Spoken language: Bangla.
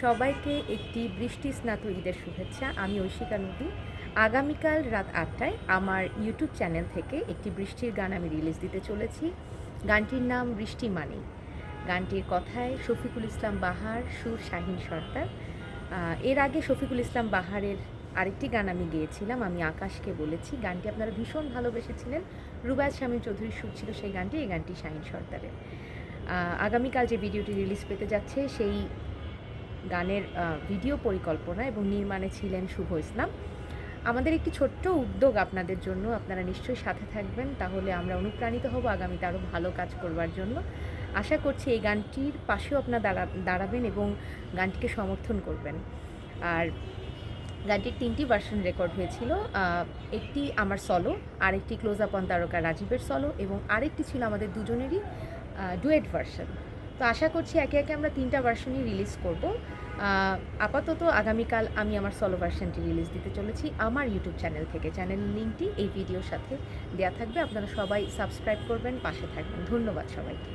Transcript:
সবাইকে একটি বৃষ্টি স্নাত ঈদের শুভেচ্ছা। আমি ঐশিকা নদী। আগামীকাল রাত ৮টায় আমার ইউটিউব চ্যানেল থেকে একটি বৃষ্টির গান আমি রিলিজ দিতে চলেছি। গানটির নাম বৃষ্টি মানেই। গানটির কথায় শফিকুল ইসলাম বাহার, সুর শাহীন সর্দার। এর আগে শফিকুল ইসলাম বাহারের আরেকটি গান আমি গেয়েছিলাম, আমি আকাশকে বলেছি। গানটি আপনারা ভীষণ ভালোবেসেছিলেন। রুবায়েত শামীম চৌধুরীর সুর ছিল সেই গানটি, এই গানটি শাহীন সর্দারের। আগামীকাল যে ভিডিওটি রিলিজ পেতে যাচ্ছে সেই গানের ভিডিও পরিকল্পনা এবং নির্মাণে ছিলেন শুভ ইসলাম। আমাদের একটি ছোট্ট উদ্যোগ আপনাদের জন্য, আপনারা নিশ্চয়ই সাথে থাকবেন, তাহলে আমরা অনুপ্রাণিত হব আগামীতে আরও ভালো কাজ করবার জন্য। আশা করছি এই গানটির পাশেও আপনারা দাঁড়াবেন এবং গানটিকে সমর্থন করবেন। আর গানটির 3টি ভার্সন রেকর্ড হয়েছিল। একটি আমার সলো, আরেকটি ক্লোজ আপ অন তারকা রাজীবের সলো এবং আরেকটি ছিল আমাদের দুজনেরই ডুয়েট ভার্সন। তো আশা করছি একে একে আমরা 3টা ভার্সনই রিলিজ করব। আপাতত আগামীকাল আমি আমার সলো ভার্সনটি রিলিজ দিতে চলেছি আমার ইউটিউব চ্যানেল থেকে। চ্যানেল লিঙ্কটি এই ভিডিওর সাথে দেওয়া থাকবে। আপনারা সবাই সাবস্ক্রাইব করবেন, পাশে থাকবেন। ধন্যবাদ সবাইকে।